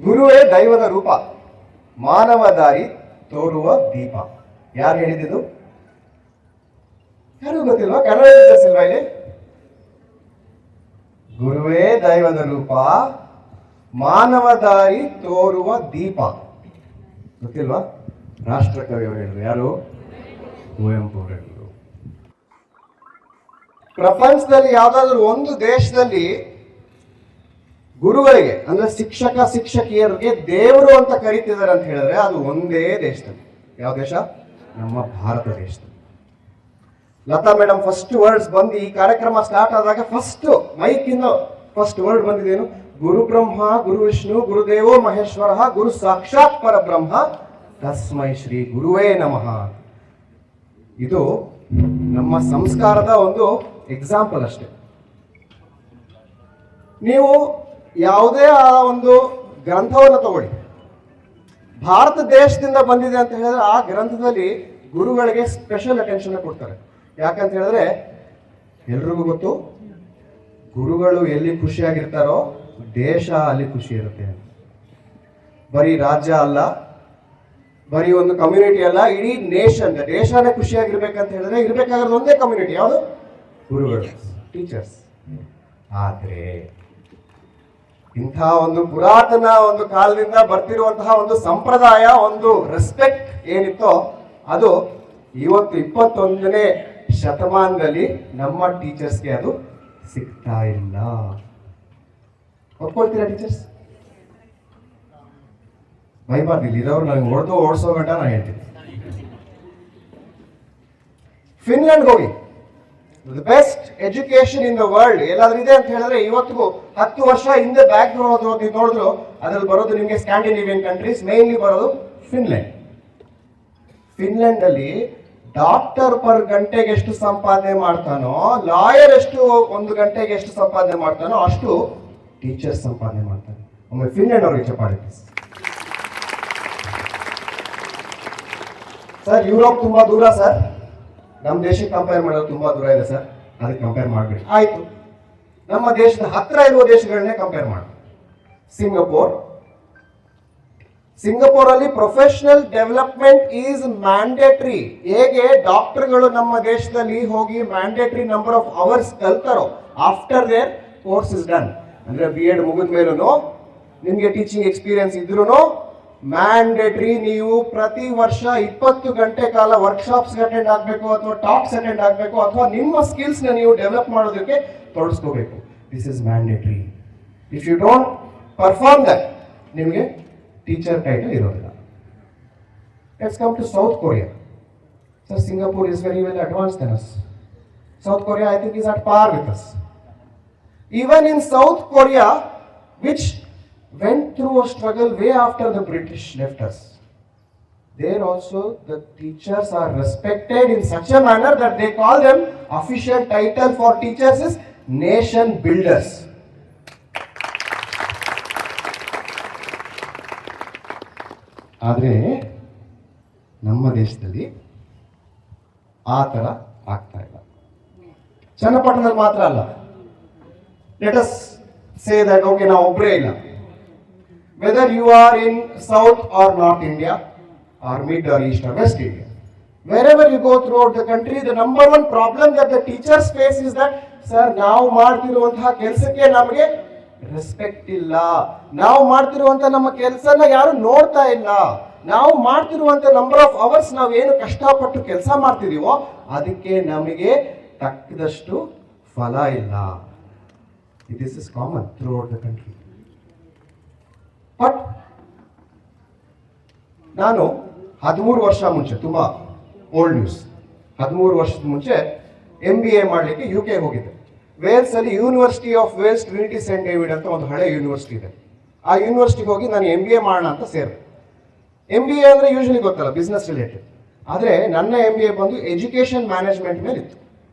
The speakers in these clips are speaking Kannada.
ಗುರುವೇ ದೈವದ ರೂಪ, ಮಾನವ ದಾರಿ ತೋರುವ ದೀಪ. ಯಾರು ಹೇಳಿದ್ದು? ಯಾರು ಗೊತ್ತಿಲ್ವಾ? ಕನ್ನಡ ಟೀಚರ್ಸ್ ಇಲ್ವಾ ಇಲ್ಲಿ? ಗುರುವೇ ದೈವದ ರೂಪ, ಮಾನವ ದಾರಿ ತೋರುವ ದೀಪ. ಗೊತ್ತಿಲ್ವಾ? ರಾಷ್ಟ್ರಕವಿ ಅವರು ಹೇಳಿದ್ರು. ಯಾರು? ಕುವೆಂಪು ಅವರು ಹೇಳಿದ್ರು. ಪ್ರಪಂಚದಲ್ಲಿ ಯಾವ್ದಾದ್ರು ಒಂದು ದೇಶದಲ್ಲಿ ಗುರುಗಳಿಗೆ ಅಂದ್ರೆ ಶಿಕ್ಷಕ ಶಿಕ್ಷಕಿಯರಿಗೆ ದೇವರು ಅಂತ ಕರೀತಿದ್ದಾರೆ ಅಂತ ಹೇಳಿದ್ರೆ ಅದು ಒಂದೇ ದೇಶದಲ್ಲಿ. ಯಾವ ದೇಶ? ನಮ್ಮ ಭಾರತ ದೇಶದಲ್ಲಿ. ಲತಾ ಮೇಡಮ್ ಫಸ್ಟ್ ವರ್ಡ್ಸ್ ಬಂದು ಈ ಕಾರ್ಯಕ್ರಮ ಸ್ಟಾರ್ಟ್ ಆದಾಗ ಫಸ್ಟ್ ಮೈಕ್ ಇಂದ ಫಸ್ಟ್ ವರ್ಡ್ ಬಂದಿದ್ದೇನು? ಗುರು ಬ್ರಹ್ಮ ಗುರು ವಿಷ್ಣು ಗುರುದೇವೋ ಮಹೇಶ್ವರ ಗುರು ಸಾಕ್ಷಾತ್ ಪರಬ್ರಹ್ಮ ತಸ್ಮೈ ಶ್ರೀ ಗುರುವೇ ನಮಃ. ಇದು ನಮ್ಮ ಸಂಸ್ಕಾರದ ಒಂದು ಎಕ್ಸಾಂಪಲ್ ಅಷ್ಟೇ. ನೀವು ಯಾವುದೇ ಆ ಒಂದು ಗ್ರಂಥವನ್ನು ತಗೊಳ್ಳಿ, ಭಾರತ ದೇಶದಿಂದ ಬಂದಿದೆ ಅಂತ ಹೇಳಿದ್ರೆ ಆ ಗ್ರಂಥದಲ್ಲಿ ಗುರುಗಳಿಗೆ ಸ್ಪೆಷಲ್ ಅಟೆನ್ಷನ್ ಕೊಡ್ತಾರೆ. ಯಾಕಂತ ಹೇಳಿದ್ರೆ ಎಲ್ರಿಗೂ ಗೊತ್ತು, ಗುರುಗಳು ಎಲ್ಲಿ ಖುಷಿಯಾಗಿರ್ತಾರೋ ದೇಶ ಅಲ್ಲಿ ಖುಷಿ ಇರುತ್ತೆ. ಬರೀ ರಾಜ್ಯ ಅಲ್ಲ, ಬರೀ ಒಂದು ಕಮ್ಯುನಿಟಿ ಅಲ್ಲ, ಇಡೀ ನೇಷನ್, ದೇಶನೇ ಖುಷಿಯಾಗಿರ್ಬೇಕಂತ ಹೇಳಿದ್ರೆ ಇರ್ಬೇಕಾಗಿರೋದು ಒಂದೇ ಕಮ್ಯುನಿಟಿ. ಯಾವುದು? ಗುರುಗಳು, ಟೀಚರ್ಸ್. ಆದ್ರೆ ಇಂಥ ಒಂದು ಪುರಾತನ ಒಂದು ಕಾಲದಿಂದ ಬರ್ತಿರುವಂತಹ ಒಂದು ಸಂಪ್ರದಾಯ, ಒಂದು ರೆಸ್ಪೆಕ್ಟ್ ಏನಿತ್ತೋ ಅದು ಇವತ್ತು 21ನೇ ಶತಮಾನದಲ್ಲಿ ನಮ್ಮ ಟೀಚರ್ಸ್ಗೆ ಅದು ಸಿಗ್ತಾ ಇಲ್ಲ. ಒಪ್ಕೊಳ್ತೀರಾ ಟೀಚರ್ಸ್? ಬೈಬಾರ್ದಿಲ್ಲ ಇರೋರು ನನಗೆ ಓಡಿಸೋ ಗಂಟ ನಾನು ಹೇಳ್ತೀನಿ. ಫಿನ್ಲೆಂಡ್ ಹೋಗಿ, the best education in the world ಎಲ್ಲಾದ್ರೂ ಇದೆ ಅಂತ ಹೇಳಿದ್ರೆ ಇವತ್ತಿಗೂ 10 ವರ್ಷ ಹಿಂದೆ ಬ್ಯಾಕ್ ನೋಡಿದ್ರು ಅದ್ರಲ್ಲಿ ಬರೋದು ನಿಮಗೆ ಸ್ಕ್ಯಾಂಡಿನೇವಿಯನ್ ಕಂಟ್ರೀಸ್, ಮೇನ್ಲಿ ಬರೋದು ಫಿನ್ಲೆಂಡ್. ಫಿನ್ಲೆಂಡ್ ಅಲ್ಲಿ ಡಾಕ್ಟರ್ ಪರ್ ಗಂಟೆಗೆ ಎಷ್ಟು ಸಂಪಾದನೆ ಮಾಡ್ತಾನೋ, ಲಾಯರ್ ಎಷ್ಟು ಒಂದು ಗಂಟೆಗೆ ಎಷ್ಟು ಸಂಪಾದನೆ ಮಾಡ್ತಾನೋ ಅಷ್ಟು ಟೀಚರ್ಸ್ ಸಂಪಾದನೆ ಮಾಡ್ತಾನೆ. ಒಮ್ಮೆ ಫಿನ್ಲೆಂಡ್ ಅವ್ರಿಗೆ ಚಪ್ಪಾಳೆ. ಸರ್ ಯುರೋಪ್ ತುಂಬಾ ದೂರ ಸರ್, ನಮ್ಮ ದೇಶಕ್ಕೆ ಕಂಪೇರ್ ಮಾಡೋದು ತುಂಬಾ ದೂರ ಇದೆ ಸರ್, ಅದಕ್ಕೆ ಕಂಪೇರ್ ಮಾಡಬೇಡಿ. ಆಯ್ತು, ನಮ್ಮ ದೇಶದ ಹತ್ರ ಇರುವ ದೇಶಗಳನ್ನೇ ಕಂಪೇರ್ ಮಾಡಿ. ಸಿಂಗಪೂರ್ ಅಲ್ಲಿ ಪ್ರೊಫೆಷನಲ್ ಡೆವಲಪ್ಮೆಂಟ್ ಈಸ್ ಮ್ಯಾಂಡೇಟರಿ. ಹೇಗೆ ಡಾಕ್ಟರ್ಗಳು ನಮ್ಮ ದೇಶದಲ್ಲಿ ಹೋಗಿ ಮ್ಯಾಂಡೇಟರಿ ನಂಬರ್ ಆಫ್ ಅವರ್ಸ್ ಕಲ್ತಾರೋ after their course is done, ಅಂದ್ರೆ BEd ಮುಗಿದ ಮೇಲೂ ನಿಮ್ಗೆ ಟೀಚಿಂಗ್ ಎಕ್ಸ್ಪೀರಿಯನ್ಸ್ ಇದ್ರೂ ಮ್ಯಾಂಡೇಟರಿ ನೀವು ಪ್ರತಿ ವರ್ಷ 20 ಗಂಟೆ ಕಾಲ ವರ್ಕ್ಶಾಪ್ಸ್ ಅಟೆಂಡ್ ಆಗಬೇಕು, ಅಥವಾ ಟಾಕ್ಸ್ ಅಟೆಂಡ್ ಆಗಬೇಕು, ಅಥವಾ ನಿಮ್ಮ ಸ್ಕಿಲ್ಸ್ ನ ನೀವು ಡೆವಲಪ್ ಮಾಡೋದಕ್ಕೆ ತೊಡಸ್ಕೋಬೇಕು. This is mandatory. If you don't perform that ನಿಮಗೆ ಟೀಚರ್ ಟೈಟಲ್ ಇರೋದಿಲ್ಲ. Let's come to South Korea. Sir Singapore is very well advanced then us. South Korea I think is at par with us. Even in South Korea, which went through a struggle way after the British left us, there also the teachers are respected in such a manner that they call them, official title for teachers is nation builders. ಆದರೆ ನಮ್ಮ ದೇಶದಲ್ಲಿ ಆ ಥರ ಆಗ್ತಾ ಇಲ್ಲ. ಚನ್ನಪಟ್ಟಣದಲ್ಲಿ ಮಾತ್ರ ಅಲ್ಲ. Let us say that okay ನಾವು ಒಬ್ಬರೇ ಇಲ್ಲ. Whether you are in south or north India or mid or east or west India, wherever you go throughout the country, the number one problem that the teachers face is that sir ನಾವು ಮಾಡ್ತಿರುವಂತಹ ಕೆಲಸಕ್ಕೆ ನಮಗೆ ರೆಸ್ಪೆಕ್ಟ್ ಇಲ್ಲ, ನಾವು ಮಾಡ್ತಿರುವಂತ ನಮ್ಮ ಕೆಲಸನ ಯಾರು ನೋಡ್ತಾ ಇಲ್ಲ, ನಾವು ಮಾಡ್ತಿರುವಂತ ನಂಬರ್ ಆಫ್ ಅವರ್ಸ್ ನಾವು ಏನು ಕಷ್ಟಪಟ್ಟು ಕೆಲಸ ಮಾಡ್ತಿದೀವೋ ಅದಕ್ಕೆ ನಮಗೆ ತಕ್ಕದಷ್ಟು ಫಲ ಇಲ್ಲ. This is common throughout the country. But ನಾನು 13 ವರ್ಷ ಮುಂಚೆ, ತುಂಬಾ ಓಲ್ಡ್ ನ್ಯೂಸ್, 13 ವರ್ಷದ ಮುಂಚೆ MBA ಮಾಡಲಿಕ್ಕೆ UK ಹೋಗಿದ್ದೆ. ವೇಲ್ಸ್ ಅಲ್ಲಿ university of Wales Trinity Saint David ಅಂತ ಒಂದು ಹಳೆ ಯೂನಿವರ್ಸಿಟಿ ಇದೆ. ಆ ಯೂನಿವರ್ಸಿಟಿಗೆ ಹೋಗಿ ನಾನು MBA ಮಾಡೋಣ ಅಂತ ಸೇರಿದೆ. MBA ಅಂದ್ರೆ ಯೂಶಲಿ ಗೊತ್ತಲ್ಲ, ಬಿಸ್ನೆಸ್ ರಿಲೇಟೆಡ್. ಆದರೆ ನನ್ನ MBA ಬಂದು ಎಜುಕೇಶನ್ ಮ್ಯಾನೇಜ್ಮೆಂಟ್ ಮೇಲೆ ಇತ್ತು.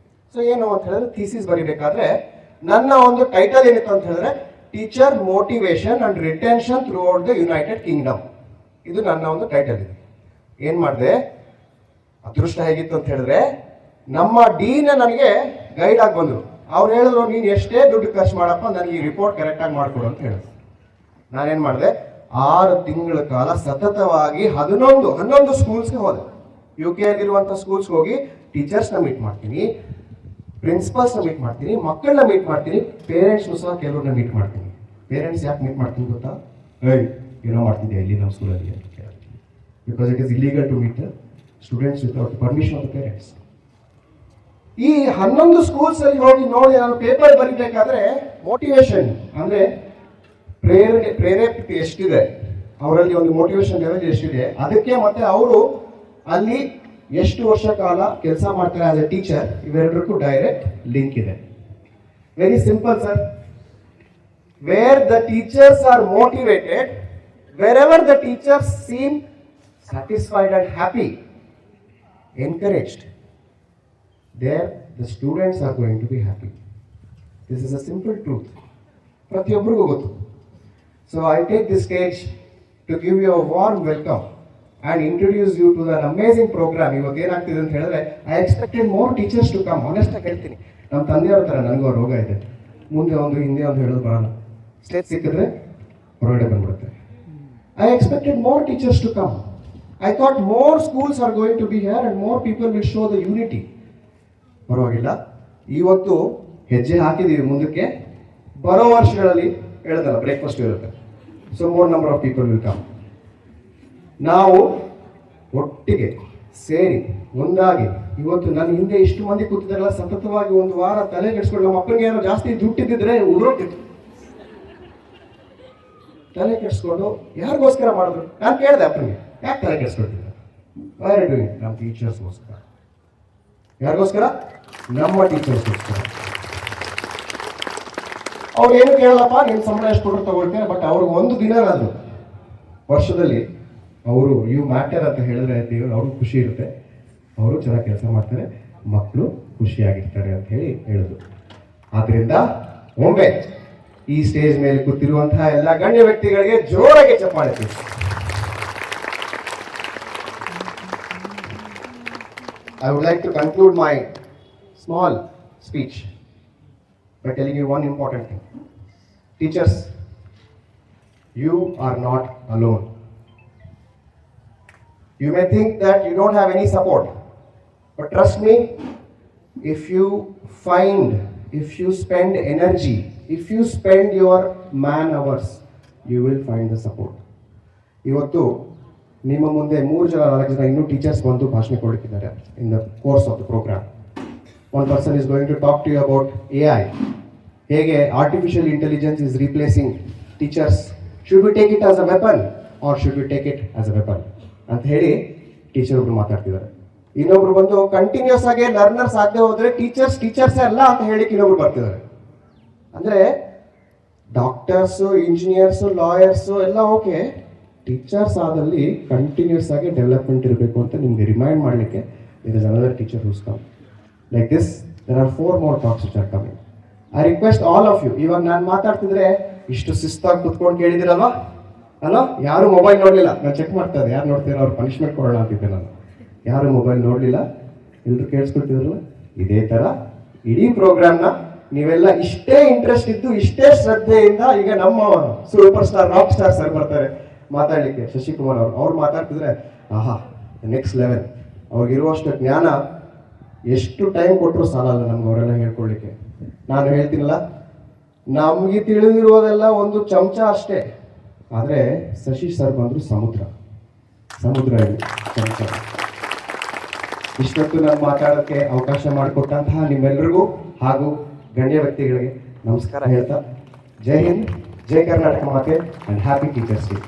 ಸೊ ಏನು ಅಂತ ಹೇಳಿದ್ರೆ ಥೀಸಿಸ್ ಬರೀಬೇಕಾದ್ರೆ ನನ್ನ ಒಂದು ಟೈಟಲ್ ಏನಿತ್ತು ಅಂತ ಹೇಳಿದ್ರೆ teacher motivation and retention through out the United Kingdom. ಇದು ನನ್ನ ಒಂದು ಟೈಟಲ್ ಇದೆ. ಏನ್ ಮಾಡಿದೆ, ಅದೃಷ್ಟ ಹೇಗಿತ್ತು ಅಂತ ಹೇಳಿದ್ರೆ ನಮ್ಮ ಡೀನ್ ನನಗೆ ಗೈಡ್ ಆಗಿ ಬಂದರು. ಅವ್ರು ಹೇಳಿದ್ರು, ನೀನು ಎಷ್ಟೇ ದುಡ್ಡು ಖರ್ಚು ಮಾಡಪ್ಪ, ನನಗೆ ಈ ರಿಪೋರ್ಟ್ ಕರೆಕ್ಟಾಗಿ ಮಾಡಿಕೊಡು ಅಂತ ಹೇಳಿದ್ರು. ನಾನೇನು ಮಾಡಿದೆ, 6 ತಿಂಗಳ ಕಾಲ ಸತತವಾಗಿ 11 ಸ್ಕೂಲ್ಸ್ಗೆ ಹೋದೆ. UK ಅಲ್ಲಿರುವಂಥ ಸ್ಕೂಲ್ಸ್ಗೆ ಹೋಗಿ ಟೀಚರ್ಸ್ನ ಮೀಟ್ ಮಾಡ್ತೀನಿ, ಪ್ರಿನ್ಸಿಪಲ್ಸ್ನ ಮೀಟ್ ಮಾಡ್ತೀನಿ, ಮಕ್ಕಳನ್ನ ಮೀಟ್ ಮಾಡ್ತೀನಿ, ಪೇರೆಂಟ್ಸ್ನು ಸಹ ಕೆಲವ್ರನ್ನ ಮೀಟ್ ಮಾಡ್ತೀನಿ. ಪೇರೆಂಟ್ಸ್ ಯಾಕೆ ಮೀಟ್ ಮಾಡ್ತೀನಿ ಗೊತ್ತಾ? ಏನೋ ಮಾಡ್ತಿದ್ದೆ ಇಲ್ಲಿ ನಮ್ಮ ಸ್ಕೂಲಲ್ಲಿ ಅಂತ ಕೇಳ್ತೀನಿ. Because it is illegal to meet the students without permission of the parents. ಈ 11 ಸ್ಕೂಲ್ಸ್ ಅಲ್ಲಿ ಹೋಗಿ ನೋಡಿ ನಾನು ಪೇಪರ್ ಬರೀಬೇಕಾದ್ರೆ ಮೋಟಿವೇಶನ್ ಅಂದ್ರೆ ಪ್ರೇರೇಪಿತ ಎಷ್ಟಿದೆ, ಅವರಲ್ಲಿ ಒಂದು ಮೋಟಿವೇಶನ್ ಲೆವೆಲ್ ಎಷ್ಟಿದೆ, ಅದಕ್ಕೆ ಮತ್ತೆ ಅವರು ಅಲ್ಲಿ ಎಷ್ಟು ವರ್ಷ ಕಾಲ ಕೆಲಸ ಮಾಡ್ತಾರೆ ಆಸ್ ಎ ಟೀಚರ್, ಇವೆರಡಕ್ಕೂ ಡೈರೆಕ್ಟ್ ಲಿಂಕ್ ಇದೆ. Very simple sir. Where the teachers are motivated, wherever the teachers seem satisfied and happy, encouraged, there the students are going to be happy. This is a simple truth. ಪ್ರತಿಯೊಬ್ಬರಿಗೂ ಗೊತ್ತು. So I take this stage to give you a warm welcome and introduce you to an amazing program. ಇವತ್ತು ಏನಾಗ್ತಿದೆ ಅಂತ ಹೇಳಿದ್ರೆ, I expected more teachers to come. Honest ಆಗಿ ಹೇಳ್ತೀನಿ, ನಮ್ಮ ತಂದೆಯವ್ರ ಥರ ನನಗೂ ರೋಗ ಇದೆ, ಮುಂದೆ ಒಂದು ಹಿಂದೆ ಒಂದು ಹೇಳೋದು ಬರಲ್ಲ, ಸ್ಟೇಜ್ ಸಿಕ್ಕಿದ್ರೆ ಹೊರಗಡೆ ಬಂದ್ಬಿಡುತ್ತೆ. I expected more teachers to come. I thought more schools are going to be here and more people will show the unity. ಪರವಾಗಿಲ್ಲ, ಇವತ್ತು ಹೆಜ್ಜೆ ಹಾಕಿದ್ದೀವಿ ಮುಂದಕ್ಕೆ. ಬರೋ ವರ್ಷಗಳಲ್ಲಿ ಹೇಳಿದಲ್ಲ ಬ್ರೇಕ್ಫಾಸ್ಟ್ ಇರುತ್ತೆ, so more number of people will come. ನಾವು ಒಟ್ಟಿಗೆ ಸೇರಿ ಒಂದಾಗಿ ಇವತ್ತು ನನ್ನ ಹಿಂದೆ ಇಷ್ಟು ಮಂದಿ ಕೂತಿದಾರಲ್ಲ, ಸತತವಾಗಿ ಒಂದು ವಾರ ತಲೆ ಕೆಡಿಸ್ಕೊಂಡು, ನಮ್ಮ ಅಪ್ಪನಿಗೆ ಏನೋ ಜಾಸ್ತಿ ದುಡ್ಡಿದ್ದಿದ್ರೆ ಉದುರೋಗ್ತಿತ್ತು, ತಲೆ ಕೆಡಿಸ್ಕೊಂಡು ಯಾರಿಗೋಸ್ಕರ ಮಾಡಿದ್ರು? ನಾನು ಕೇಳಿದೆ ಅಪ್ಪನಿಗೆ, ಯಾಕೆ ತಲೆ ಕೆಡಿಸ್ಕೊಳ್ತಿದ್ದೆ? Y doing? ನಮ್ಮ ಟೀಚರ್ಸ್ಗೋಸ್ಕರ. ಯಾರಿಗೋಸ್ಕರ? ನಮ್ಮ ಟೀಚರ್ಸ್ಗೋಸ್ಕರ. ಅವ್ರು ಏನು ಕೇಳಲ್ಲಪ್ಪ, ನೀನು ಸಂಬಳ ಎಷ್ಟು ಕೊಟ್ಟರು ತಗೊಳ್ತೇನೆ, ಬಟ್ ಅವ್ರಿಗೆ ಒಂದು ದಿನನಾದ್ರು ವರ್ಷದಲ್ಲಿ ಅವರು ಯು ಮ್ಯಾಟರ್ ಅಂತ ಹೇಳಿದ್ರೆ ದೇವರು ಅವ್ರಿಗೆ ಖುಷಿ ಇರುತ್ತೆ, ಅವರು ಚೆನ್ನಾಗಿ ಕೆಲಸ ಮಾಡ್ತಾರೆ, ಮಕ್ಕಳು ಖುಷಿಯಾಗಿರ್ತಾರೆ ಅಂತ ಹೇಳಿದ್ರು. ಆದ್ರಿಂದ ಒಮ್ಮೆ ಈ ಸ್ಟೇಜ್ ಮೇಲೆ ಕೂತಿರುವಂತಹ ಎಲ್ಲ ಗಣ್ಯ ವ್ಯಕ್ತಿಗಳಿಗೆ ಜೋರಾಗಿ ಚಪ್ಪಾಳೆ. I would like to conclude my small speech by telling you one important thing. Teachers, you are not alone. You may think that you don't have any support, but trust me, if you spend energy, if you spend your man hours, you will find the support. ಇವತ್ತು ನಿಮ್ಮ ಮುಂದೆ 3 ಜನ 4 ಜನ ಇನ್ನೂ ಟೀಚರ್ಸ್ ಬಂದು ಭಾಷಣ ಕೊಡ್ತಿದ್ದಾರೆ in the course of the programme. One person is going to talk to you about AI, ಹೇಗೆ artificial intelligence is replacing teachers. Should we take it as a weapon or should we take it as a weapon ಅಂತ ಹೇಳಿ ಟೀಚರ್ ಒಬ್ರು ಮಾತಾಡ್ತಿದ್ದಾರೆ. ಇನ್ನೊಬ್ರು ಬಂದು ಕಂಟಿನ್ಯೂಸ್ ಆಗಿ ಲರ್ನರ್ಸ್ ಆಗದೆ ಹೋದ್ರೆ ಟೀಚರ್ಸೇ ಅಲ್ಲ ಅಂತ ಹೇಳಿ ಇನ್ನೊಬ್ರು ಬರ್ತಿದ್ದಾರೆ. ಅಂದ್ರೆ ಡಾಕ್ಟರ್ಸು, ಇಂಜಿನಿಯರ್ಸು, ಲಾಯರ್ಸು ಎಲ್ಲ ಓಕೆ, ಟೀಚರ್ಸ್ ಆದಲ್ಲಿ ಕಂಟಿನ್ಯೂಸ್ ಆಗಿ ಡೆವಲಪ್ಮೆಂಟ್ ಇರಬೇಕು ಅಂತ ನಿಮ್ಗೆ ರಿಮೈಂಡ್ ಮಾಡಲಿಕ್ಕೆ there is another teacher who's come. Like this there are 4 more talks which are coming. I request all of you, ಇವಾಗ ನಾನು ಮಾತಾಡ್ತಿದ್ರೆ ಇಷ್ಟು ಶಿಸ್ತಾಗಿ ಕುತ್ಕೊಂಡು ಕೇಳಿದಿರಲ್ವಾ? ಅಲ್ಲ, ಯಾರು ಮೊಬೈಲ್ ನೋಡಲಿಲ್ಲ, ನಾನು ಚೆಕ್ ಮಾಡ್ತಾ ಇದ್ದೆ ಯಾರು ನೋಡ್ತೀರ ಅವ್ರು ಪನಿಷ್ಮೆಂಟ್ ಕೊಡೋಣ ಅಂತಿದ್ದೆ ನಾನು. ಯಾರು ಮೊಬೈಲ್ ನೋಡಲಿಲ್ಲ, ಎಲ್ಲರೂ ಕೇಳಿಸ್ಕೊಳ್ತಿದ್ರಲ್ಲ. ಇದೇ ಥರ ಇಡೀ ಪ್ರೋಗ್ರಾಮ್ನ ನೀವೆಲ್ಲ ಇಷ್ಟೇ ಇಂಟ್ರೆಸ್ಟ್ ಇದ್ದು ಇಷ್ಟೇ ಶ್ರದ್ಧೆಯಿಂದ, ಈಗ ನಮ್ಮ super star rock star sir ಬರ್ತಾರೆ ಮಾತಾಡಲಿಕ್ಕೆ, ಶಶಿಕುಮಾರ್ ಅವ್ರು ಮಾತಾಡ್ತಿದ್ರೆ ಆಹಾ ನೆಕ್ಸ್ಟ್ ಲೆವೆಲ್. ಅವ್ರಿಗಿರುವಷ್ಟು ಜ್ಞಾನ ಎಷ್ಟು ಟೈಮ್ ಕೊಟ್ಟರು ಸಾಲಲ್ಲ ನಮ್ಗೆ ಅವರೆಲ್ಲ ಹೇಳ್ಕೊಳ್ಳಿಕ್ಕೆ. ನಾನು ಹೇಳ್ತೀನಲ್ಲ, ನಮಗೆ ತಿಳಿದಿರೋದೆಲ್ಲ ಒಂದು ಚಮಚ ಅಷ್ಟೇ, ಆದರೆ ಶಶಿ ಸರ್ ಬಂದರು ಸಮುದ್ರ ಇಲ್ಲಿ ಚಮಚ. ಇಷ್ಟೊತ್ತು ನಾನು ಮಾತಾಡೋಕ್ಕೆ ಅವಕಾಶ ಮಾಡಿಕೊಟ್ಟಂತಹ ನಿಮ್ಮೆಲ್ಲರಿಗೂ ಹಾಗೂ ಗಣ್ಯ ವ್ಯಕ್ತಿಗಳಿಗೆ ನಮಸ್ಕಾರ ಹೇಳ್ತಾ, ಜೈ ಹಿಂದ್, ಜೈ ಕರ್ನಾಟಕ ಮಾತೆ, ಅಂಡ್ ಹ್ಯಾಪಿ ಟೀಚರ್ಸ್ ಡೇ.